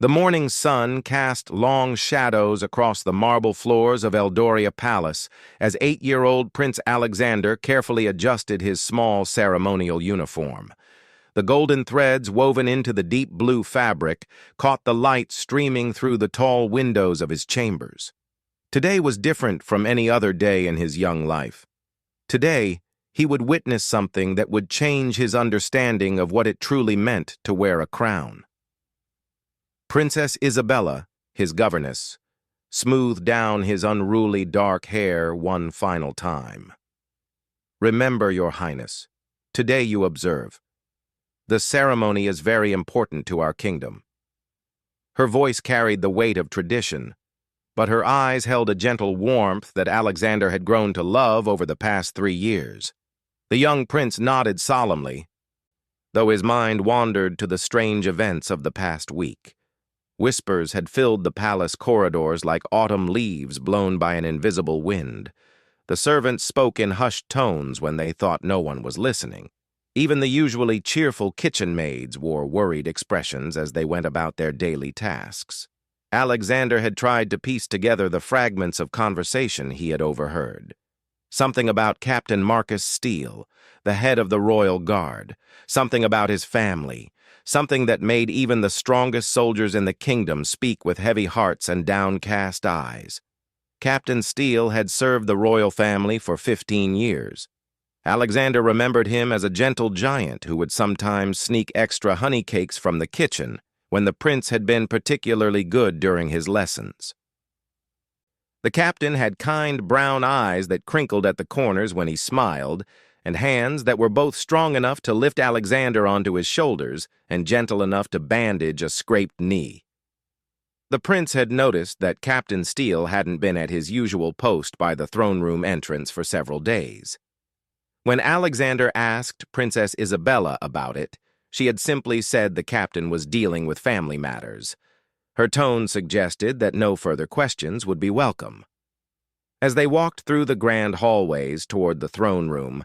The morning sun cast long shadows across the marble floors of Eldoria Palace as 8-year-old Prince Alexander carefully adjusted his small ceremonial uniform. The golden threads woven into the deep blue fabric caught the light streaming through the tall windows of his chambers. Today was different from any other day in his young life. Today, he would witness something that would change his understanding of what it truly meant to wear a crown. Princess Isabella, his governess, smoothed down his unruly dark hair one final time. "Remember, Your Highness, today you observe. The ceremony is very important to our kingdom." Her voice carried the weight of tradition, but her eyes held a gentle warmth that Alexander had grown to love over the past 3 years. The young prince nodded solemnly, though his mind wandered to the strange events of the past week. Whispers had filled the palace corridors like autumn leaves blown by an invisible wind. The servants spoke in hushed tones when they thought no one was listening. Even the usually cheerful kitchen maids wore worried expressions as they went about their daily tasks. Alexander had tried to piece together the fragments of conversation he had overheard. Something about Captain Marcus Steele, the head of the Royal Guard, something about his family, something that made even the strongest soldiers in the kingdom speak with heavy hearts and downcast eyes. Captain Steele had served the royal family for 15 years. Alexander remembered him as a gentle giant who would sometimes sneak extra honey cakes from the kitchen when the prince had been particularly good during his lessons. The captain had kind brown eyes that crinkled at the corners when he smiled, and hands that were both strong enough to lift Alexander onto his shoulders and gentle enough to bandage a scraped knee. The prince had noticed that Captain Steele hadn't been at his usual post by the throne room entrance for several days. When Alexander asked Princess Isabella about it, she had simply said the captain was dealing with family matters. Her tone suggested that no further questions would be welcome. As they walked through the grand hallways toward the throne room,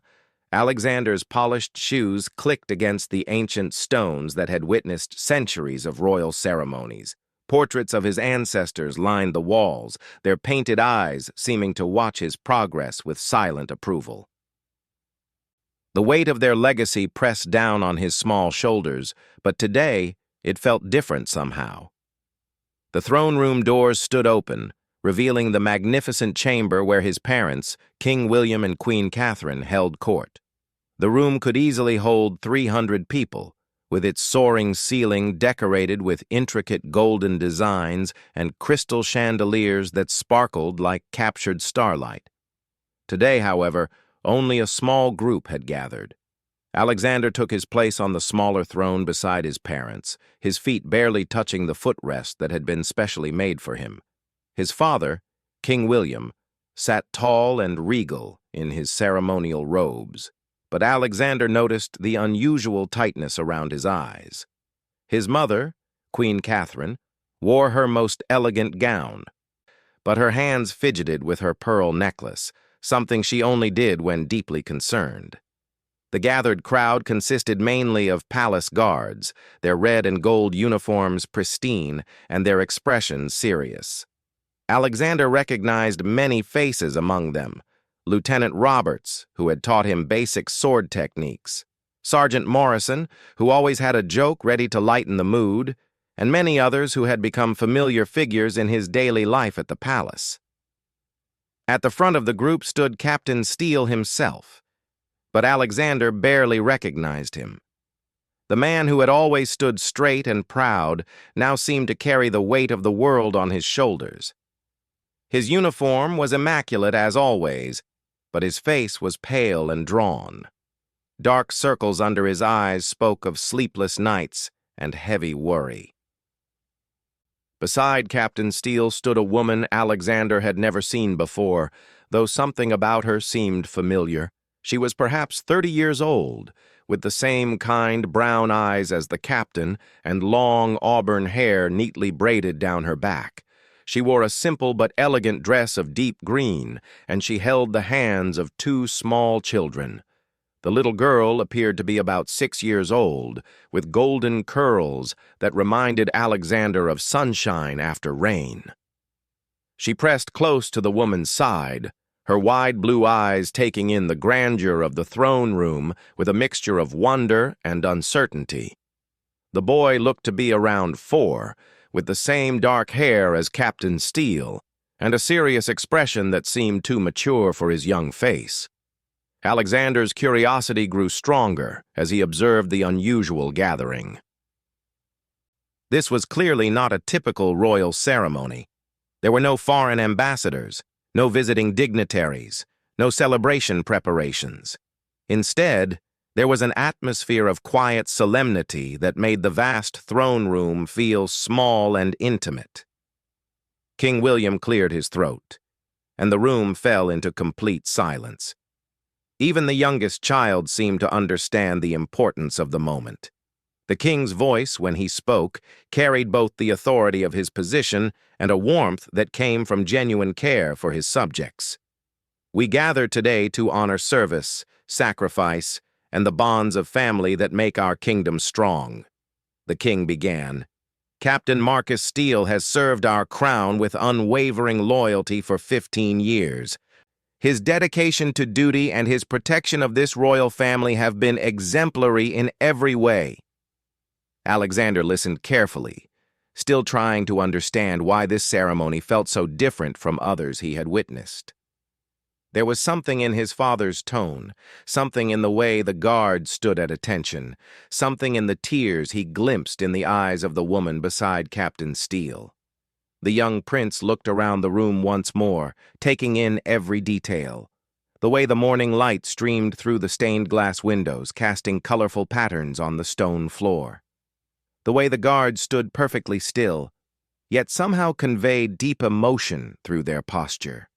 Alexander's polished shoes clicked against the ancient stones that had witnessed centuries of royal ceremonies. Portraits of his ancestors lined the walls, their painted eyes seeming to watch his progress with silent approval. The weight of their legacy pressed down on his small shoulders, but today it felt different somehow. The throne room doors stood open, revealing the magnificent chamber where his parents, King William and Queen Catherine, held court. The room could easily hold 300 people, with its soaring ceiling decorated with intricate golden designs and crystal chandeliers that sparkled like captured starlight. Today, however, only a small group had gathered. Alexander took his place on the smaller throne beside his parents, his feet barely touching the footrest that had been specially made for him. His father, King William, sat tall and regal in his ceremonial robes, but Alexander noticed the unusual tightness around his eyes. His mother, Queen Catherine, wore her most elegant gown, but her hands fidgeted with her pearl necklace, something she only did when deeply concerned. The gathered crowd consisted mainly of palace guards, their red and gold uniforms pristine and their expressions serious. Alexander recognized many faces among them: Lieutenant Roberts, who had taught him basic sword techniques, Sergeant Morrison, who always had a joke ready to lighten the mood, and many others who had become familiar figures in his daily life at the palace. At the front of the group stood Captain Steele himself, but Alexander barely recognized him. The man who had always stood straight and proud now seemed to carry the weight of the world on his shoulders. His uniform was immaculate as always, but his face was pale and drawn. Dark circles under his eyes spoke of sleepless nights and heavy worry. Beside Captain Steele stood a woman Alexander had never seen before, though something about her seemed familiar. She was perhaps 30 years old, with the same kind brown eyes as the captain and long auburn hair neatly braided down her back. She wore a simple but elegant dress of deep green, and she held the hands of 2 small children. The little girl appeared to be about 6 years old, with golden curls that reminded Alexander of sunshine after rain. She pressed close to the woman's side, her wide blue eyes taking in the grandeur of the throne room with a mixture of wonder and uncertainty. The boy looked to be around 4, with the same dark hair as Captain Steele, and a serious expression that seemed too mature for his young face. Alexander's curiosity grew stronger as he observed the unusual gathering. This was clearly not a typical royal ceremony. There were no foreign ambassadors, no visiting dignitaries, no celebration preparations. Instead, there was an atmosphere of quiet solemnity that made the vast throne room feel small and intimate. King William cleared his throat, and the room fell into complete silence. Even the youngest child seemed to understand the importance of the moment. The king's voice, when he spoke, carried both the authority of his position and a warmth that came from genuine care for his subjects. "We gather today to honor service, sacrifice, and the bonds of family that make our kingdom strong," the king began. "Captain Marcus Steele has served our crown with unwavering loyalty for 15 years. His dedication to duty and his protection of this royal family have been exemplary in every way." Alexander listened carefully, still trying to understand why this ceremony felt so different from others he had witnessed. There was something in his father's tone, something in the way the guards stood at attention, something in the tears he glimpsed in the eyes of the woman beside Captain Steele. The young prince looked around the room once more, taking in every detail. The way the morning light streamed through the stained glass windows, casting colorful patterns on the stone floor. The way the guards stood perfectly still, yet somehow conveyed deep emotion through their posture.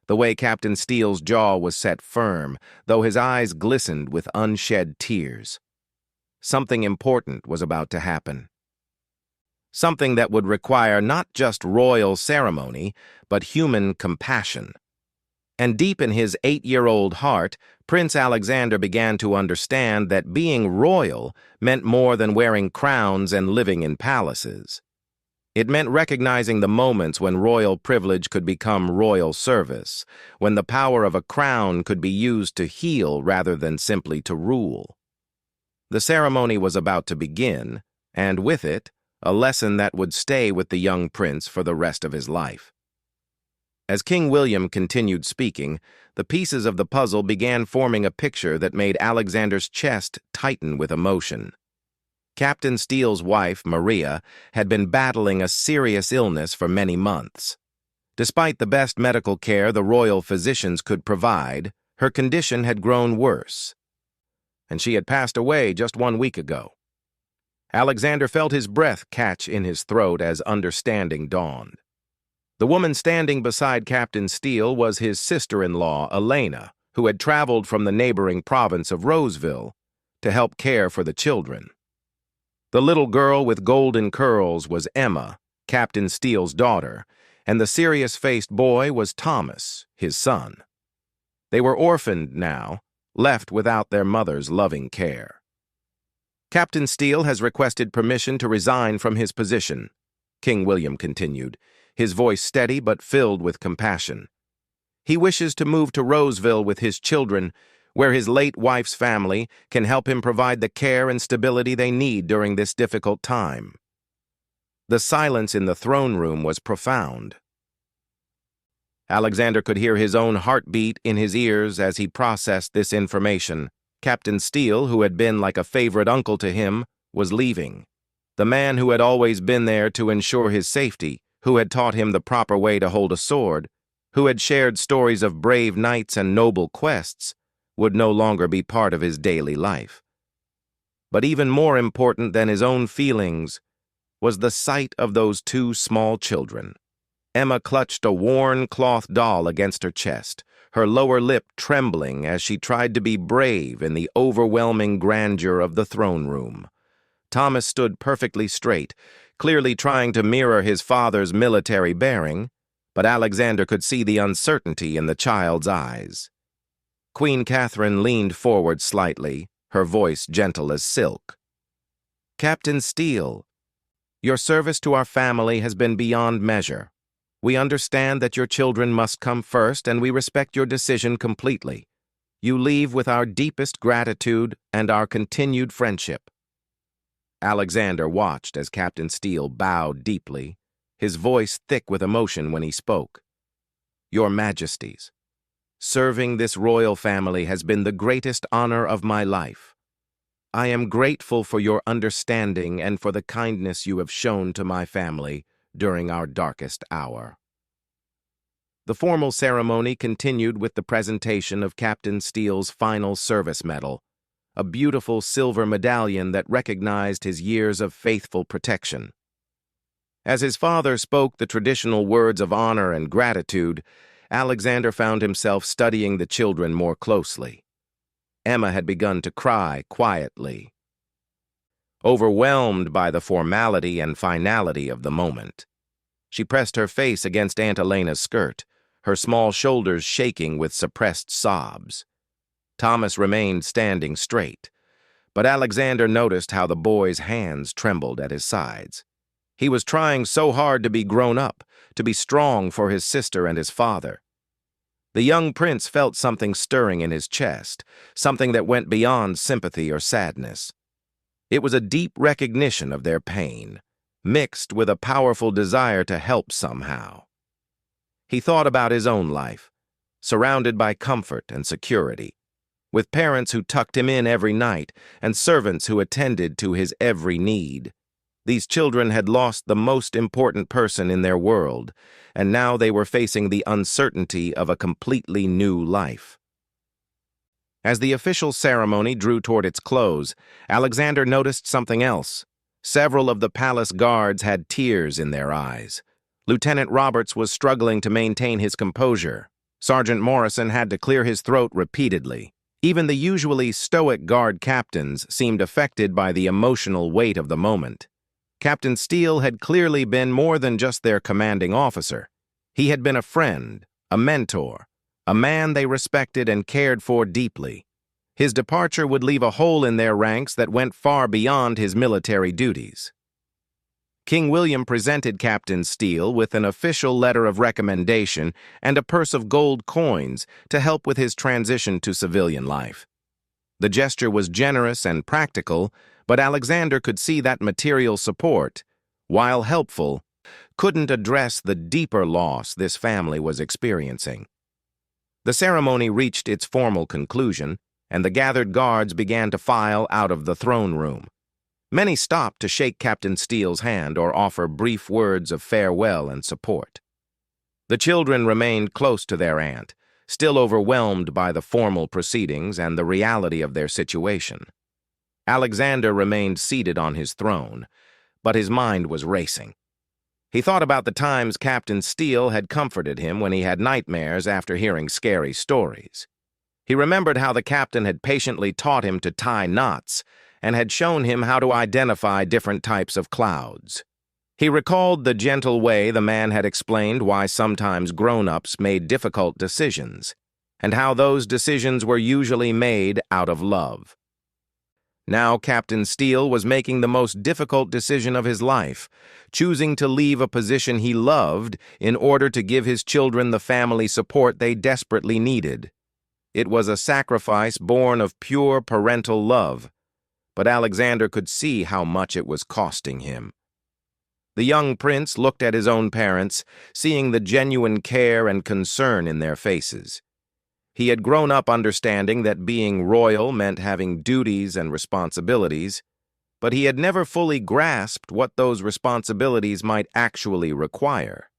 The way Captain Steele's jaw was set firm, though his eyes glistened with unshed tears. Something important was about to happen. Something that would require not just royal ceremony, but human compassion. And deep in his 8-year-old heart, Prince Alexander began to understand that being royal meant more than wearing crowns and living in palaces. It meant recognizing the moments when royal privilege could become royal service, when the power of a crown could be used to heal rather than simply to rule. The ceremony was about to begin, and with it, a lesson that would stay with the young prince for the rest of his life. As King William continued speaking, the pieces of the puzzle began forming a picture that made Alexander's chest tighten with emotion. Captain Steele's wife, Maria, had been battling a serious illness for many months. Despite the best medical care the royal physicians could provide, her condition had grown worse, and she had passed away just 1 week ago. Alexander felt his breath catch in his throat as understanding dawned. The woman standing beside Captain Steele was his sister-in-law, Elena, who had traveled from the neighboring province of Roseville to help care for the children. The little girl with golden curls was Emma, Captain Steele's daughter, and the serious-faced boy was Thomas, his son. They were orphaned now, left without their mother's loving care. "Captain Steele has requested permission to resign from his position," King William continued, his voice steady but filled with compassion. "He wishes to move to Roseville with his children, where his late wife's family can help him provide the care and stability they need during this difficult time." The silence in the throne room was profound. Alexander could hear his own heartbeat in his ears as he processed this information. Captain Steele, who had been like a favorite uncle to him, was leaving. The man who had always been there to ensure his safety, who had taught him the proper way to hold a sword, who had shared stories of brave knights and noble quests, would no longer be part of his daily life. But even more important than his own feelings was the sight of those 2 small children. Emma clutched a worn cloth doll against her chest, her lower lip trembling as she tried to be brave in the overwhelming grandeur of the throne room. Thomas stood perfectly straight, clearly trying to mirror his father's military bearing, but Alexander could see the uncertainty in the child's eyes. Queen Catherine leaned forward slightly, her voice gentle as silk. "Captain Steele, your service to our family has been beyond measure. We understand that your children must come first, and we respect your decision completely. You leave with our deepest gratitude and our continued friendship." Alexander watched as Captain Steele bowed deeply, his voice thick with emotion when he spoke. "Your Majesties, serving this royal family has been the greatest honor of my life. I am grateful for your understanding and for the kindness you have shown to my family during our darkest hour." The formal ceremony continued with the presentation of Captain Steele's final service medal, a beautiful silver medallion that recognized his years of faithful protection. As his father spoke the traditional words of honor and gratitude, Alexander found himself studying the children more closely. Emma had begun to cry quietly, overwhelmed by the formality and finality of the moment. She pressed her face against Aunt Elena's skirt, her small shoulders shaking with suppressed sobs. Thomas remained standing straight, but Alexander noticed how the boy's hands trembled at his sides. He was trying so hard to be grown up, to be strong for his sister and his father. The young prince felt something stirring in his chest, something that went beyond sympathy or sadness. It was a deep recognition of their pain, mixed with a powerful desire to help somehow. He thought about his own life, surrounded by comfort and security, with parents who tucked him in every night and servants who attended to his every need. These children had lost the most important person in their world, and now they were facing the uncertainty of a completely new life. As the official ceremony drew toward its close, Alexander noticed something else. Several of the palace guards had tears in their eyes. Lieutenant Roberts was struggling to maintain his composure. Sergeant Morrison had to clear his throat repeatedly. Even the usually stoic guard captains seemed affected by the emotional weight of the moment. Captain Steele had clearly been more than just their commanding officer. He had been a friend, a mentor, a man they respected and cared for deeply. His departure would leave a hole in their ranks that went far beyond his military duties. King William presented Captain Steele with an official letter of recommendation and a purse of gold coins to help with his transition to civilian life. The gesture was generous and practical, but Alexander could see that material support, while helpful, couldn't address the deeper loss this family was experiencing. The ceremony reached its formal conclusion, and the gathered guards began to file out of the throne room. Many stopped to shake Captain Steele's hand or offer brief words of farewell and support. The children remained close to their aunt, still overwhelmed by the formal proceedings and the reality of their situation. Alexander remained seated on his throne, but his mind was racing. He thought about the times Captain Steele had comforted him when he had nightmares after hearing scary stories. He remembered how the captain had patiently taught him to tie knots and had shown him how to identify different types of clouds. He recalled the gentle way the man had explained why sometimes grown-ups made difficult decisions, and how those decisions were usually made out of love. Now Captain Steele was making the most difficult decision of his life, choosing to leave a position he loved in order to give his children the family support they desperately needed. It was a sacrifice born of pure parental love, but Alexander could see how much it was costing him. The young prince looked at his own parents, seeing the genuine care and concern in their faces. He had grown up understanding that being royal meant having duties and responsibilities, but he had never fully grasped what those responsibilities might actually require.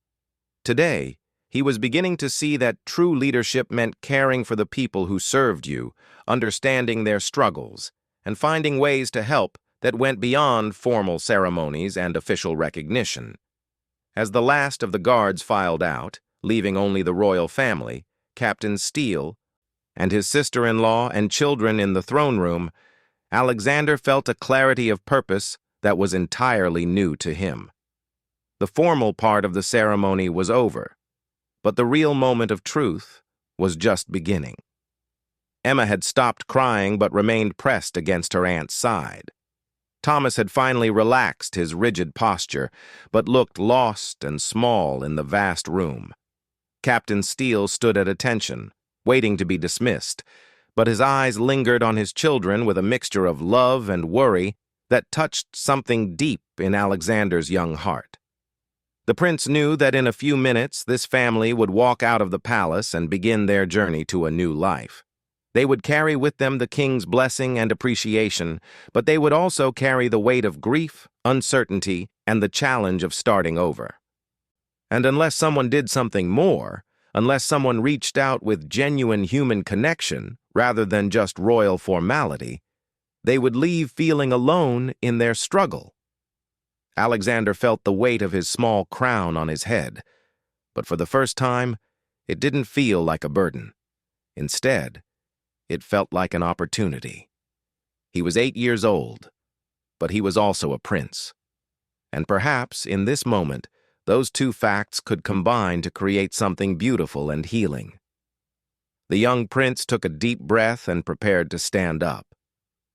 Today, he was beginning to see that true leadership meant caring for the people who served you, understanding their struggles, and finding ways to help that went beyond formal ceremonies and official recognition. As the last of the guards filed out, leaving only the royal family, Captain Steele, and his sister-in-law and children in the throne room, Alexander felt a clarity of purpose that was entirely new to him. The formal part of the ceremony was over, but the real moment of truth was just beginning. Emma had stopped crying but remained pressed against her aunt's side. Thomas had finally relaxed his rigid posture, but looked lost and small in the vast room. Captain Steele stood at attention, waiting to be dismissed, but his eyes lingered on his children with a mixture of love and worry that touched something deep in Alexander's young heart. The prince knew that in a few minutes this family would walk out of the palace and begin their journey to a new life. They would carry with them the king's blessing and appreciation, but they would also carry the weight of grief, uncertainty, and the challenge of starting over. And unless someone did something more, unless someone reached out with genuine human connection rather than just royal formality, they would leave feeling alone in their struggle. Alexander felt the weight of his small crown on his head, but for the first time, it didn't feel like a burden. Instead, it felt like an opportunity. He was 8 years old, but he was also a prince. And perhaps, in this moment, those two facts could combine to create something beautiful and healing. The young prince took a deep breath and prepared to stand up.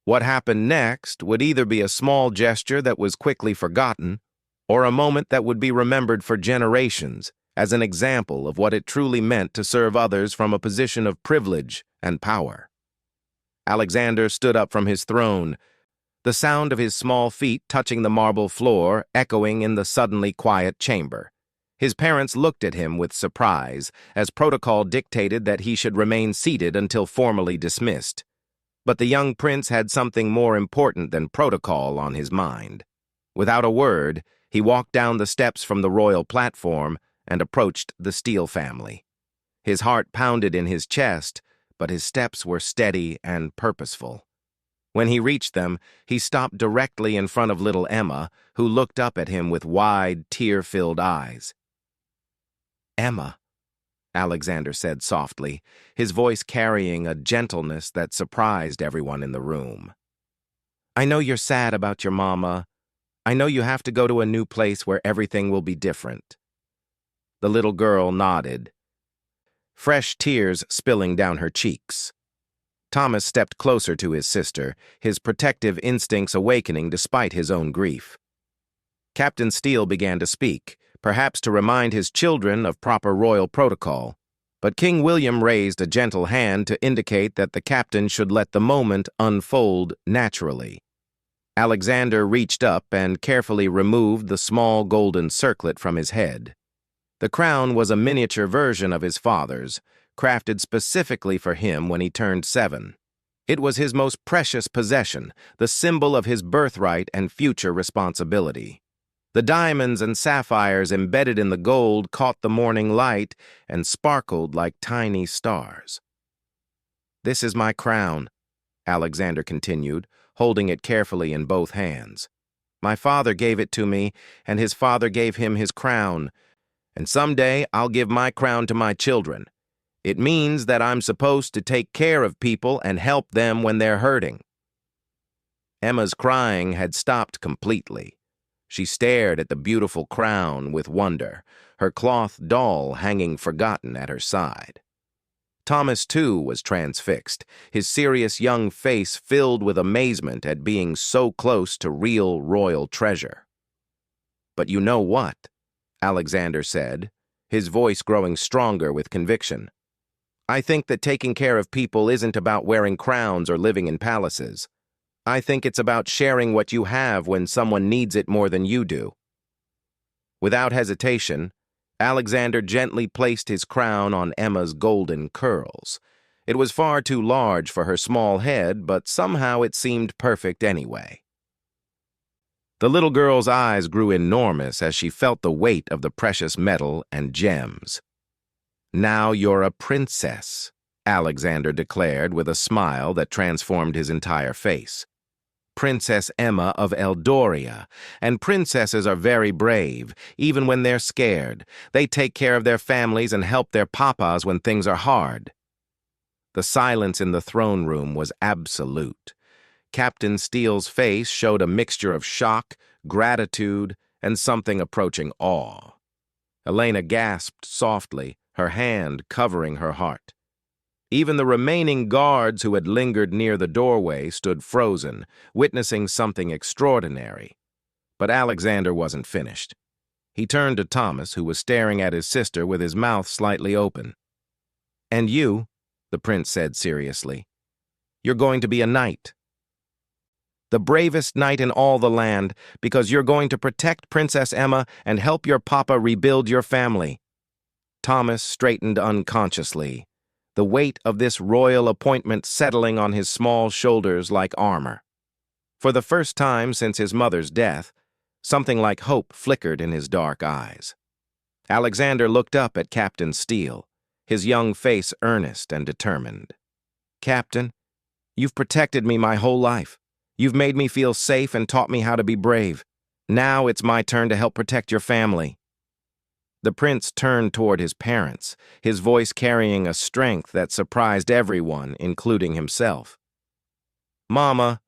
What happened next would either be a small gesture that was quickly forgotten, or a moment that would be remembered for generations as an example of what it truly meant to serve others from a position of privilege and power. Alexander stood up from his throne, the sound of his small feet touching the marble floor echoing in the suddenly quiet chamber. His parents looked at him with surprise, as protocol dictated that he should remain seated until formally dismissed. But the young prince had something more important than protocol on his mind. Without a word, he walked down the steps from the royal platform and approached the Steele family. His heart pounded in his chest, but his steps were steady and purposeful. When he reached them, he stopped directly in front of little Emma, who looked up at him with wide, tear-filled eyes. "Emma," Alexander said softly, his voice carrying a gentleness that surprised everyone in the room. "I know you're sad about your mama. I know you have to go to a new place where everything will be different." The little girl nodded, fresh tears spilling down her cheeks. Thomas stepped closer to his sister, his protective instincts awakening despite his own grief. Captain Steele began to speak, perhaps to remind his children of proper royal protocol, but King William raised a gentle hand to indicate that the captain should let the moment unfold naturally. Alexander reached up and carefully removed the small golden circlet from his head. The crown was a miniature version of his father's, crafted specifically for him when he turned 7. It was his most precious possession, the symbol of his birthright and future responsibility. The diamonds and sapphires embedded in the gold caught the morning light and sparkled like tiny stars. "This is my crown," Alexander continued, holding it carefully in both hands. "My father gave it to me, and his father gave him his crown, and someday I'll give my crown to my children. It means that I'm supposed to take care of people and help them when they're hurting." Emma's crying had stopped completely. She stared at the beautiful crown with wonder, her cloth doll hanging forgotten at her side. Thomas, too, was transfixed, his serious young face filled with amazement at being so close to real royal treasure. "But you know what?" Alexander said, his voice growing stronger with conviction. "I think that taking care of people isn't about wearing crowns or living in palaces. I think it's about sharing what you have when someone needs it more than you do." Without hesitation, Alexander gently placed his crown on Emma's golden curls. It was far too large for her small head, but somehow it seemed perfect anyway. The little girl's eyes grew enormous as she felt the weight of the precious metal and gems. "Now you're a princess," Alexander declared with a smile that transformed his entire face. "Princess Emma of Eldoria, and princesses are very brave, even when they're scared. They take care of their families and help their papas when things are hard." The silence in the throne room was absolute. Captain Steele's face showed a mixture of shock, gratitude, and something approaching awe. Elena gasped softly, her hand covering her heart. Even the remaining guards who had lingered near the doorway stood frozen, witnessing something extraordinary. But Alexander wasn't finished. He turned to Thomas, who was staring at his sister with his mouth slightly open. "And you," the prince said seriously, "you're going to be a knight. The bravest knight in all the land, because you're going to protect Princess Emma and help your papa rebuild your family." Thomas straightened unconsciously, the weight of this royal appointment settling on his small shoulders like armor. For the first time since his mother's death, something like hope flickered in his dark eyes. Alexander looked up at Captain Steele, his young face earnest and determined. "Captain, you've protected me my whole life. You've made me feel safe and taught me how to be brave. Now it's my turn to help protect your family." The prince turned toward his parents, his voice carrying a strength that surprised everyone, including himself. "Mama,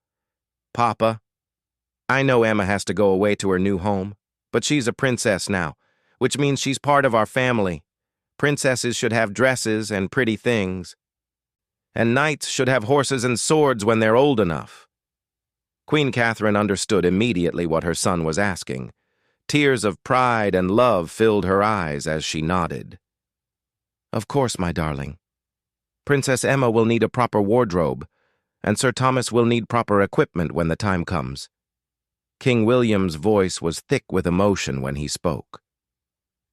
Papa, I know Emma has to go away to her new home, but she's a princess now, which means she's part of our family. Princesses should have dresses and pretty things, and knights should have horses and swords when they're old enough." Queen Catherine understood immediately what her son was asking. Tears of pride and love filled her eyes as she nodded. "Of course, my darling. Princess Emma will need a proper wardrobe, and Sir Thomas will need proper equipment when the time comes." King William's voice was thick with emotion when he spoke.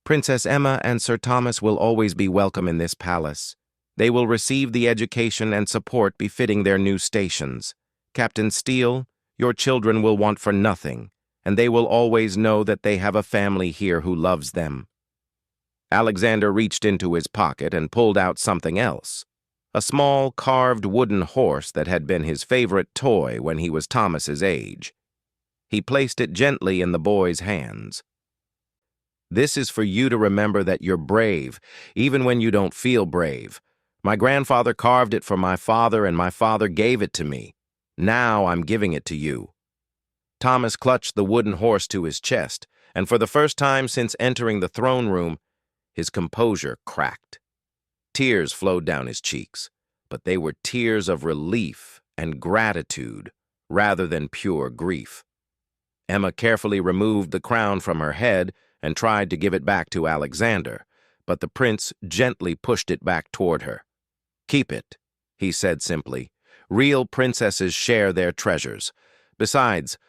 "Princess Emma and Sir Thomas will always be welcome in this palace. They will receive the education and support befitting their new stations. Captain Steele, your children will want for nothing, and they will always know that they have a family here who loves them." Alexander reached into his pocket and pulled out something else, a small carved wooden horse that had been his favorite toy when he was Thomas's age. He placed it gently in the boy's hands. "This is for you to remember that you're brave, even when you don't feel brave. My grandfather carved it for my father, and my father gave it to me. Now I'm giving it to you." Thomas clutched the wooden horse to his chest, and for the first time since entering the throne room, his composure cracked. Tears flowed down his cheeks, but they were tears of relief and gratitude rather than pure grief. Emma carefully removed the crown from her head and tried to give it back to Alexander, but the prince gently pushed it back toward her. "Keep it," he said simply. "Real princesses share their treasures. Besides,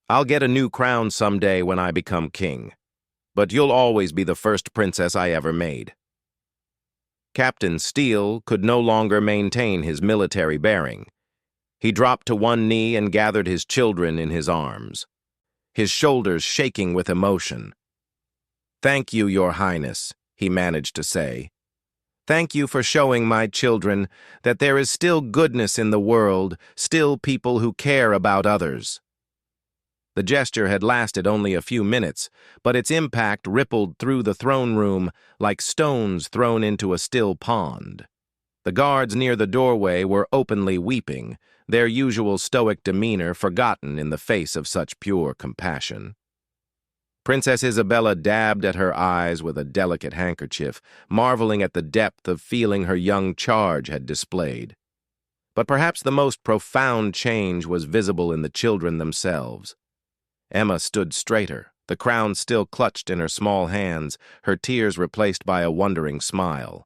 I'll get a new crown someday when I become king. But you'll always be the first princess I ever made." Captain Steele could no longer maintain his military bearing. He dropped to one knee and gathered his children in his arms, his shoulders shaking with emotion. "Thank you, Your Highness," he managed to say. "Thank you for showing my children that there is still goodness in the world, still people who care about others." The gesture had lasted only a few minutes, but its impact rippled through the throne room like stones thrown into a still pond. The guards near the doorway were openly weeping, their usual stoic demeanor forgotten in the face of such pure compassion. Princess Isabella dabbed at her eyes with a delicate handkerchief, marveling at the depth of feeling her young charge had displayed. But perhaps the most profound change was visible in the children themselves. Emma stood straighter, the crown still clutched in her small hands, her tears replaced by a wondering smile.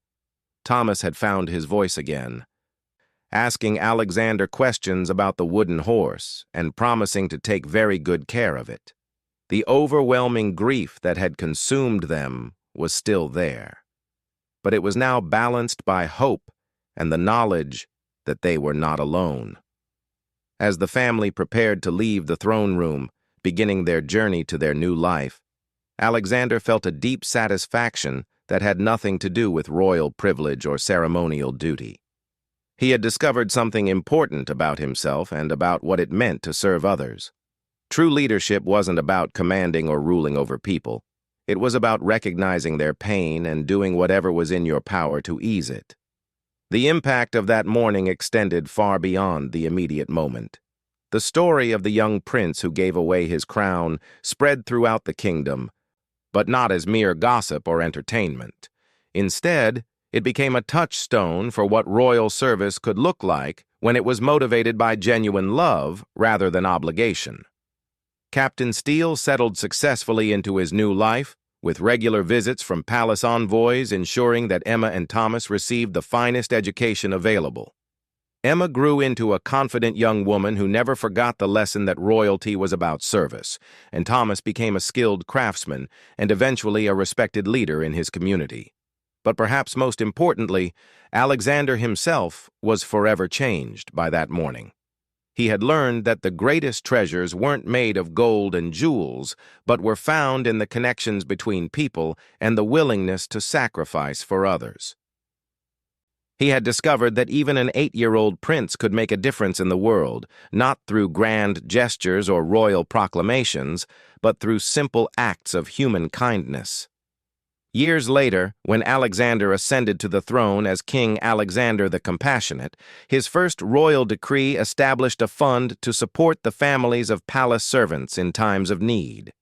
Thomas had found his voice again, asking Alexander questions about the wooden horse and promising to take very good care of it. The overwhelming grief that had consumed them was still there, but it was now balanced by hope and the knowledge that they were not alone. As the family prepared to leave the throne room, beginning their journey to their new life, Alexander felt a deep satisfaction that had nothing to do with royal privilege or ceremonial duty. He had discovered something important about himself and about what it meant to serve others. True leadership wasn't about commanding or ruling over people. It was about recognizing their pain and doing whatever was in your power to ease it. The impact of that morning extended far beyond the immediate moment. The story of the young prince who gave away his crown spread throughout the kingdom, but not as mere gossip or entertainment. Instead, It became a touchstone for what royal service could look like when it was motivated by genuine love rather than obligation. Captain Steele settled successfully into his new life, with regular visits from palace envoys ensuring that Emma and Thomas received the finest education available. Emma grew into a confident young woman who never forgot the lesson that royalty was about service, and Thomas became a skilled craftsman and eventually a respected leader in his community. But perhaps most importantly, Alexander himself was forever changed by that morning. He had learned that the greatest treasures weren't made of gold and jewels, but were found in the connections between people and the willingness to sacrifice for others. He had discovered that even an 8-year-old prince could make a difference in the world, not through grand gestures or royal proclamations, but through simple acts of human kindness. Years later, when Alexander ascended to the throne as King Alexander the Compassionate, his first royal decree established a fund to support the families of palace servants in times of need.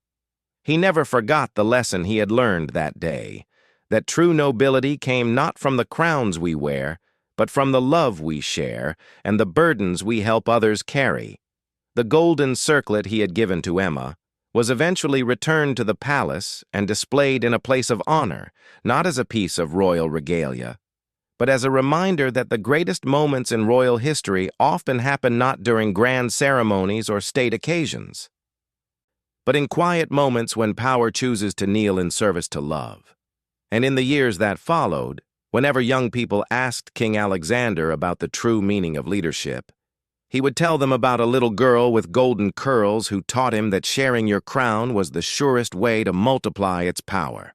He never forgot the lesson he had learned that day, that true nobility came not from the crowns we wear, but from the love we share and the burdens we help others carry. The golden circlet he had given to Emma was eventually returned to the palace and displayed in a place of honor, not as a piece of royal regalia, but as a reminder that the greatest moments in royal history often happen not during grand ceremonies or state occasions, but in quiet moments when power chooses to kneel in service to love. And in the years that followed, whenever young people asked King Alexander about the true meaning of leadership, he would tell them about a little girl with golden curls who taught him that sharing your crown was the surest way to multiply its power.